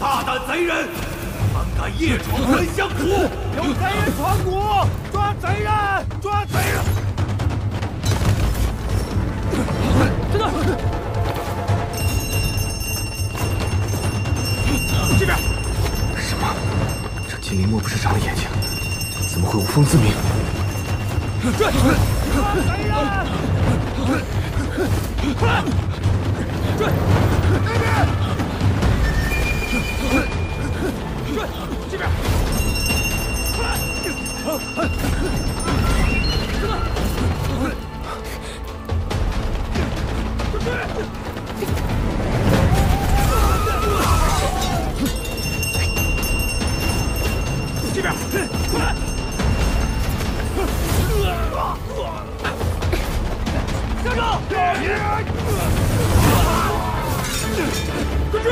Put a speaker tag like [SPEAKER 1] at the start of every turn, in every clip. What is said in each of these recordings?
[SPEAKER 1] 大胆贼人，胆敢夜闯原香谷！
[SPEAKER 2] 有贼人闯谷，抓贼人！抓贼人！
[SPEAKER 3] 真的！
[SPEAKER 2] 这边！
[SPEAKER 4] 什么？这金鳞莫不是长了眼睛？怎么会无风自鸣？
[SPEAKER 2] 追！抓贼人！快！追！那边！追！这边！快！真的！这边，快！站住！快追！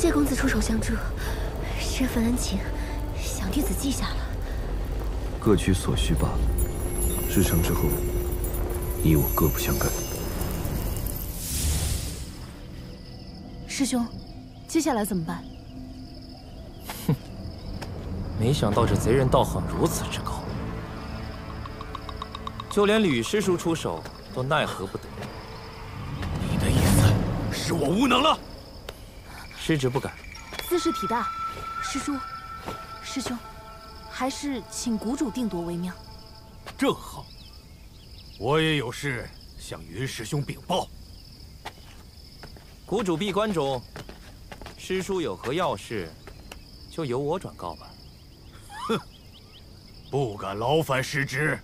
[SPEAKER 5] 谢公子出手相助，身份恩情，小弟子记下了。
[SPEAKER 4] 各取所需罢了。事成之后，你我各不相干。
[SPEAKER 6] 师兄，接下来怎么办？
[SPEAKER 3] 哼，没想到这贼人道行如此之高，就连吕师叔出手都奈何不得。
[SPEAKER 1] 你的意思是我无能了？
[SPEAKER 3] 师侄不敢。
[SPEAKER 6] 兹事体大，师叔、师兄，还是请谷主定夺为妙。
[SPEAKER 1] 正好，我也有事向云师兄禀报。
[SPEAKER 3] 谷主闭关中，师叔有何要事，就由我转告吧。
[SPEAKER 1] 哼，不敢劳烦师侄。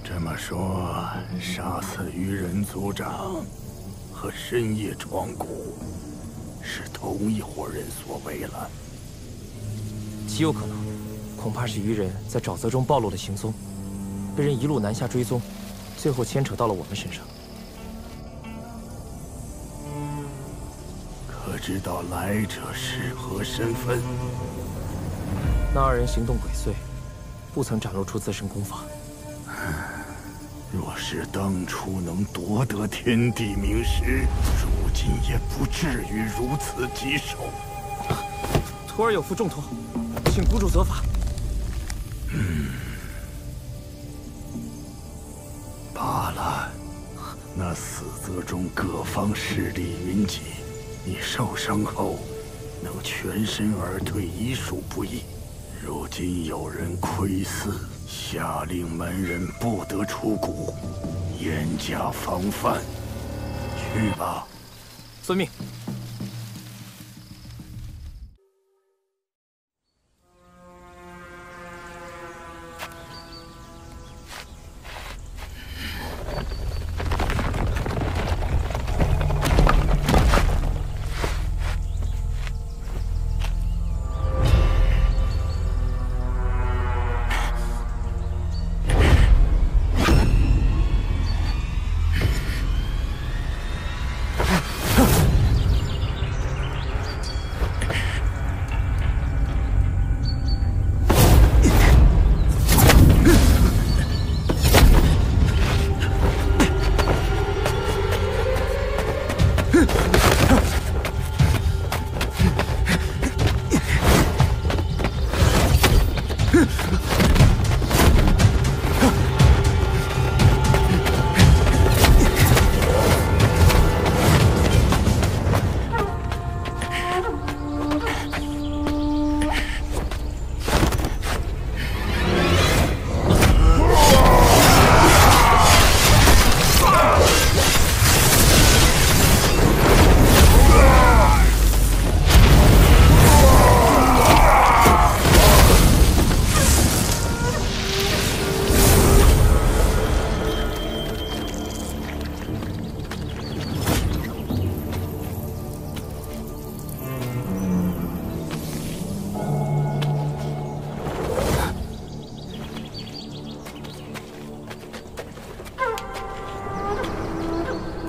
[SPEAKER 7] 这么说，杀死愚人族长和深夜闯谷是同一伙人所为了？
[SPEAKER 3] 极有可能，恐怕是愚人在沼泽中暴露了行踪，被人一路南下追踪，最后牵扯到了我们身上。
[SPEAKER 7] 可知道来者是何身份？
[SPEAKER 3] 那二人行动鬼祟，不曾展露出自身功法。
[SPEAKER 7] 若是当初能夺得天地明石，如今也不至于如此棘手。
[SPEAKER 3] 徒儿有负重托，请谷主责罚。
[SPEAKER 7] 罢了，那死泽中各方势力云集，你受伤后能全身而退，已属不易。如今有人窥伺，下令门人不得出谷，严加防范。去吧。
[SPEAKER 3] 遵命。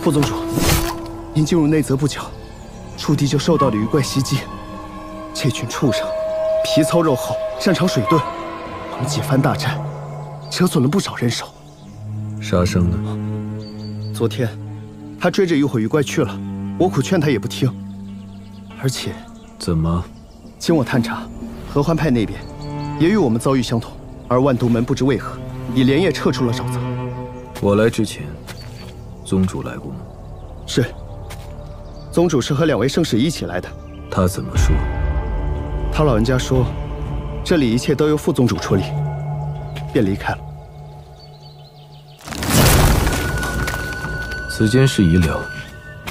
[SPEAKER 8] 副宗主，您进入内泽不久，驻地就受到了鱼怪袭击。这群畜生，皮糙肉厚，擅长水遁，我们几番大战，折损了不少人手。
[SPEAKER 4] 沙僧呢？
[SPEAKER 8] 昨天，他追着一伙鱼怪去了，我苦劝他也不听。而且，
[SPEAKER 4] 怎么？
[SPEAKER 8] 经我探查，合欢派那边也与我们遭遇相同，而万毒门不知为何，已连夜撤出了沼泽。
[SPEAKER 4] 我来之前，宗主来过吗？
[SPEAKER 8] 是。宗主是和2位圣使一起来的。
[SPEAKER 4] 他怎么说？
[SPEAKER 8] 他老人家说，这里一切都由副宗主处理，便离开了。
[SPEAKER 4] 此间事已了，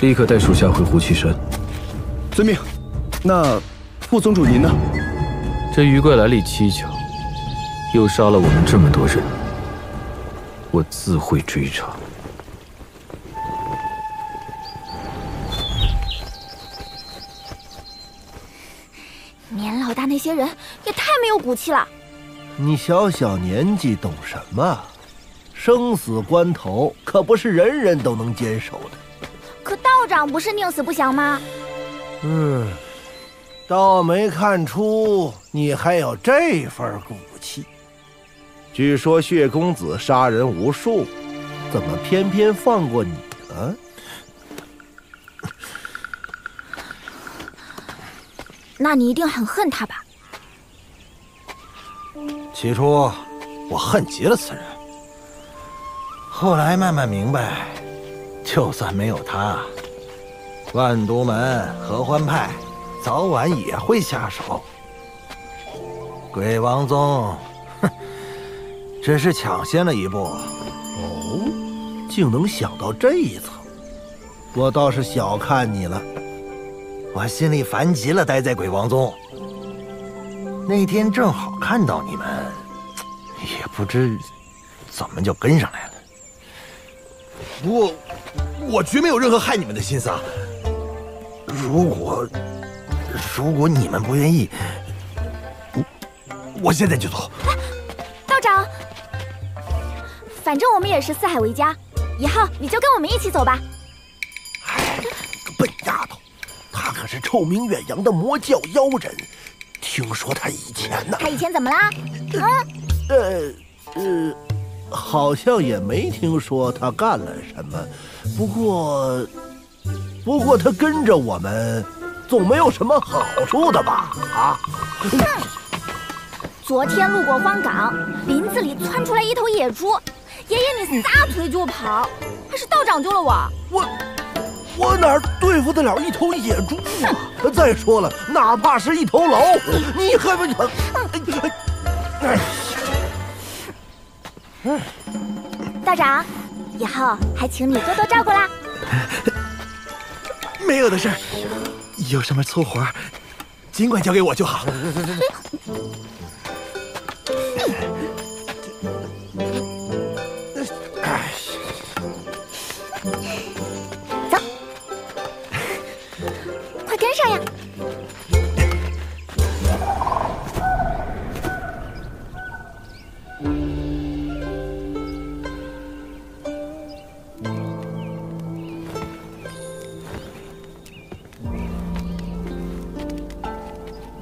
[SPEAKER 4] 立刻带属下回胡岐山。
[SPEAKER 8] 遵命。那副宗主您呢？
[SPEAKER 4] 这鱼怪来历蹊跷，又杀了我们这么多人，我自会追查。
[SPEAKER 6] 年老大那些人也太没有骨气了。
[SPEAKER 2] 你小小年纪懂什么？生死关头可不是人人都能坚守的。
[SPEAKER 6] 可道长不是宁死不降吗？
[SPEAKER 2] 倒没看出你还有这份骨气。据说血公子杀人无数，怎么偏偏放过你呢？
[SPEAKER 6] 那你一定很恨他吧？
[SPEAKER 2] 起初我恨极了此人，后来慢慢明白，就算没有他，万毒门、合欢派早晚也会下手。鬼王宗，只是抢先了一步。哦，竟能想到这一层，我倒是小看你了。我心里烦极了，待在鬼王宗。那天正好看到你们，也不知怎么就跟上来了。不过，我绝没有任何害你们的心思啊。如果你们不愿意，我现在就走。
[SPEAKER 6] 道长，反正我们也是四海为家，以后你就跟我们一起走吧。
[SPEAKER 2] 哎，个笨丫头，她可是臭名远扬的魔教妖人，听说她以前呢……
[SPEAKER 6] 她以前怎么啦？
[SPEAKER 2] 好像也没听说他干了什么。不过他跟着我们，总没有什么好处的吧？啊！
[SPEAKER 6] 昨天路过荒港，林子里窜出来一头野猪，爷爷你撒腿就跑，还是道长救了我。
[SPEAKER 2] 我哪对付得了一头野猪啊？再说了，哪怕是一头老虎，你还不？
[SPEAKER 6] 道长，以后还请你多多照顾啦。
[SPEAKER 8] 没有的事，有什么粗活，尽管交给我就好。
[SPEAKER 6] 走，快跟上呀！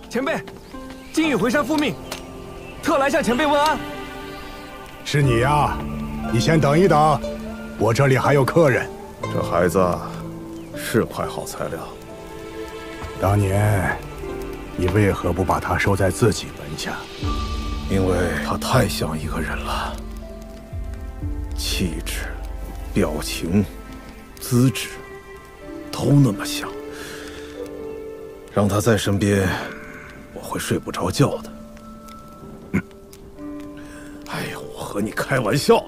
[SPEAKER 3] 前辈，金羽回山复命，特来向前辈问安。
[SPEAKER 7] 是你呀？你先等一等，我这里还有客人。
[SPEAKER 9] 这孩子是块好材料。
[SPEAKER 7] 当年你为何不把他收在自己门下？
[SPEAKER 9] 因为他太像一个人了，气质、表情、资质都那么像，让他在身边，我会睡不着觉的。哎呀，我和你开玩笑的。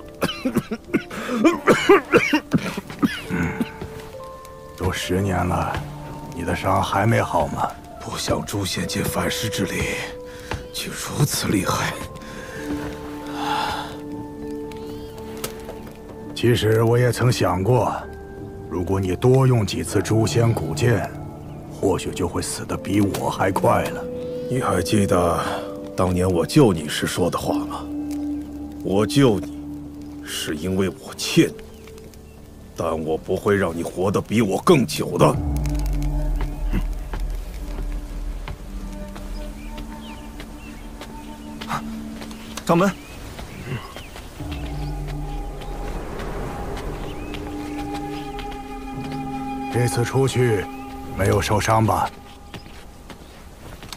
[SPEAKER 7] 都10年了，你的伤还没好吗？
[SPEAKER 9] 不想诛仙界反噬之力，却如此厉害。
[SPEAKER 7] 其实我也曾想过，如果你多用几次诛仙古剑，或许就会死得比我还快了。
[SPEAKER 9] 你还记得当年我救你时说的话吗？我救你，是因为我欠你，但我不会让你活得比我更久的。
[SPEAKER 8] 掌门，
[SPEAKER 7] 这次出去没有受伤吧？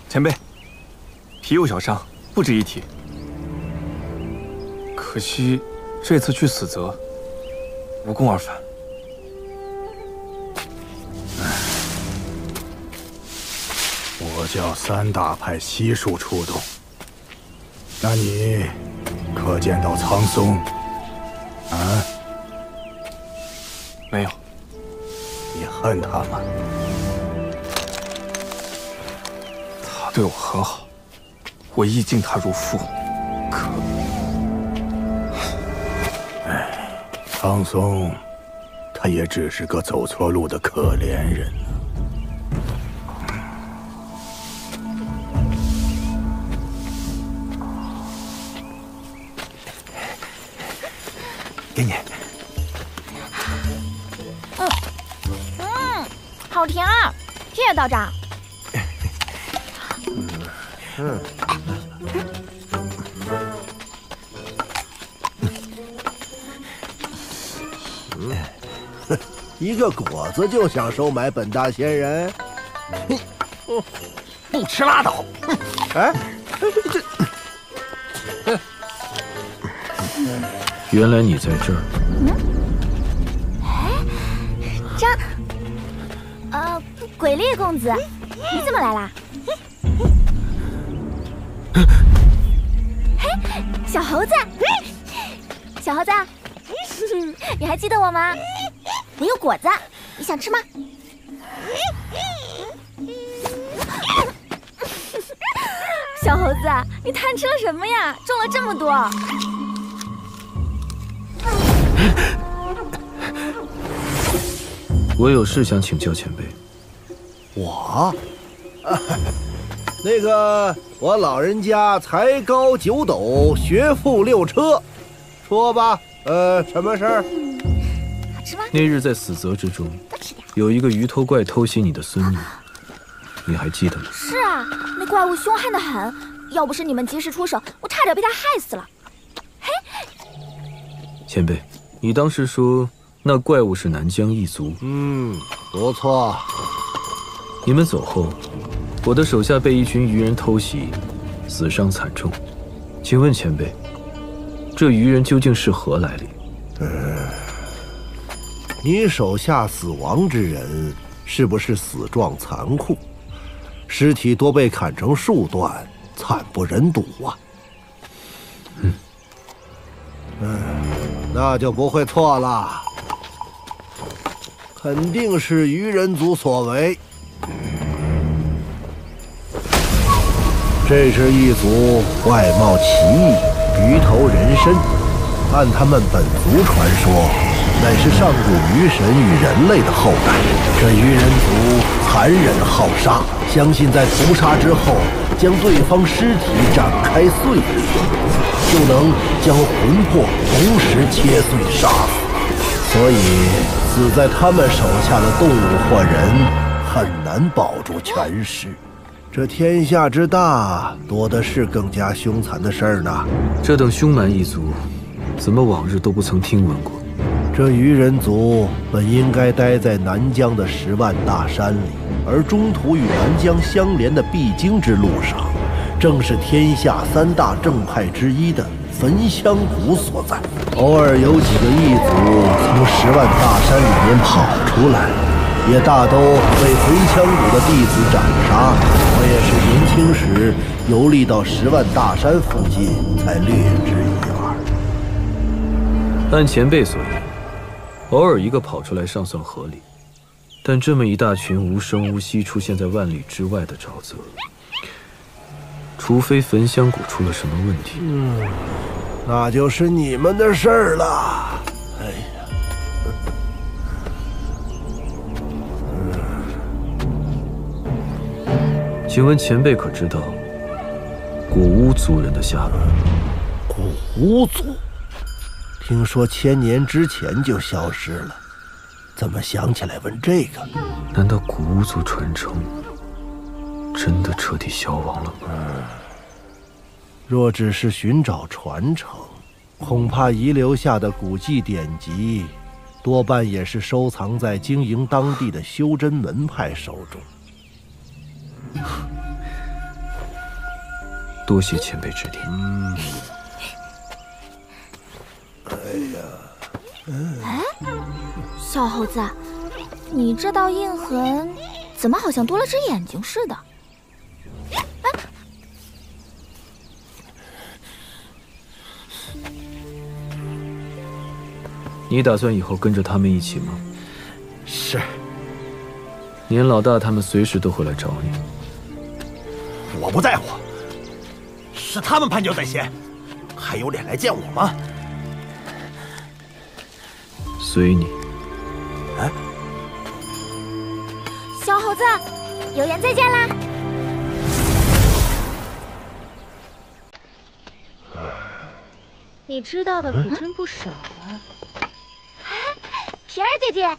[SPEAKER 8] 前辈，体有小伤，不值一提。可惜这次去死泽，无功而返。
[SPEAKER 7] 我叫3大派悉数出动，那你可见到苍松？啊？
[SPEAKER 8] 没有。
[SPEAKER 7] 你恨他吗？
[SPEAKER 8] 他对我很好，我亦敬他如父。可，
[SPEAKER 7] 苍松，他也只是个走错路的可怜人。
[SPEAKER 8] 给你。
[SPEAKER 6] 好甜啊！谢谢道长。
[SPEAKER 2] 一个果子就想收买本大仙人，
[SPEAKER 3] 不吃拉倒。
[SPEAKER 2] 哎，
[SPEAKER 4] 原来你在这儿。
[SPEAKER 6] 鬼烈公子，你怎么来啦？嘿，小猴子，小猴子，你还记得我吗？我有果子，你想吃吗？小猴子，你贪吃了什么呀？种了这么多。
[SPEAKER 4] 我有事想请教前辈。
[SPEAKER 2] 我，那个我老人家才高9斗，学富6车，说吧，什么事儿？
[SPEAKER 6] 好吃吗？
[SPEAKER 4] 那日在死泽之中，有一个鱼头怪偷袭你的孙女，你还记得吗？
[SPEAKER 6] 是啊，那怪物凶悍得很，要不是你们及时出手，我差点被他害死了。嘿，
[SPEAKER 4] 前辈，你当时说那怪物是南疆异族，
[SPEAKER 2] 不错。
[SPEAKER 4] 你们走后，我的手下被一群鱼人偷袭，死伤惨重。请问前辈，这鱼人究竟是何来历？
[SPEAKER 2] 你手下死亡之人是不是死状残酷？尸体多被砍成数段，惨不忍睹啊！那就不会错了，肯定是鱼人族所为。这是一族外貌奇异、鱼头人身，按他们本族传说，乃是上古鱼神与人类的后代。这鱼人族残忍好杀，相信在屠杀之后，将对方尸体展开碎裂，就能将魂魄同时切碎杀死。所以，死在他们手下的动物或人，很难保住全尸。这天下之大，多的是更加凶残的事儿呢。
[SPEAKER 4] 这等凶蛮一族，怎么往日都不曾听闻过？
[SPEAKER 2] 这鱼人族本应该待在南疆的10万大山里，而中途与南疆相连的必经之路上，正是天下3大正派之一的焚香谷所在。偶尔有几个异族从10万大山里面跑出来，也大都被焚香谷的弟子斩杀。我也是年轻时游历到10万大山附近，才略知一二。
[SPEAKER 4] 按前辈所言，偶尔一个跑出来尚算合理，但这么一大群无声无息出现在万里之外的沼泽，除非焚香谷出了什么问题，
[SPEAKER 2] 那就是你们的事儿了。哎呀，
[SPEAKER 4] 请问前辈可知道古巫族人的下落？
[SPEAKER 2] 古巫族，听说1000年之前就消失了，怎么想起来问这个？
[SPEAKER 4] 难道古巫族传承真的彻底消亡了吗？
[SPEAKER 2] 若只是寻找传承，恐怕遗留下的古迹典籍，多半也是收藏在经营当地的修真门派手中。
[SPEAKER 4] 多谢前辈指点。
[SPEAKER 6] 哎，小猴子，你这道印痕怎么好像多了只眼睛似的？
[SPEAKER 4] 你打算以后跟着他们一起吗？
[SPEAKER 2] 是。
[SPEAKER 4] 年老大他们随时都会来找你。
[SPEAKER 2] 我不在乎，是他们攀脚在先，还有脸来见我吗？
[SPEAKER 4] 随你。
[SPEAKER 2] 哎，
[SPEAKER 6] 小猴子，有缘再见啦！
[SPEAKER 5] 你知道的可真不少啊。
[SPEAKER 6] 皮儿姐姐，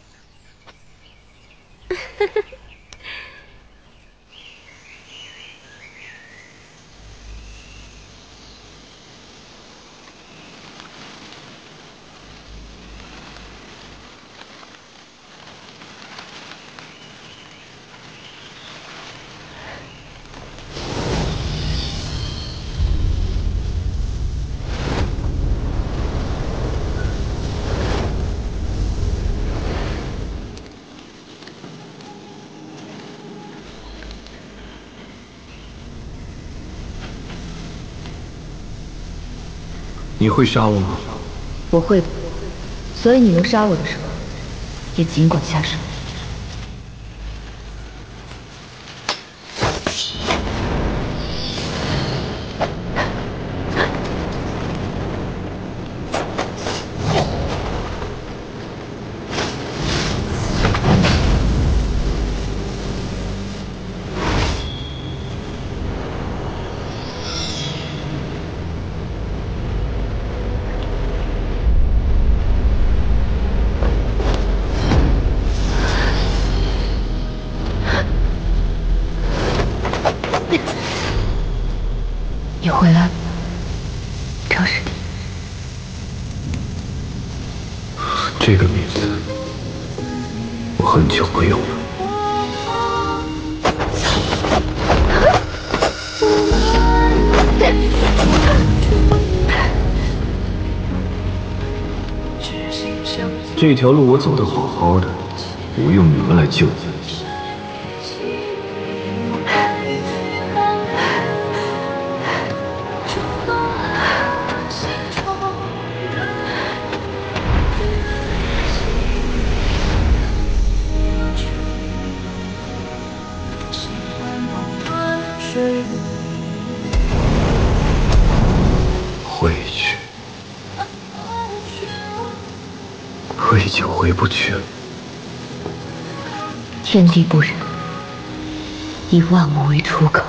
[SPEAKER 4] 你会杀我吗？
[SPEAKER 5] 我会的，所以你能杀我的时候，也尽管下手。
[SPEAKER 10] 消失。
[SPEAKER 4] 这个名字，我很久没有了。这条路我走得好好的，不用你们来救我。回去，我已经回不去了。
[SPEAKER 10] 天地不仁，以万物为出口。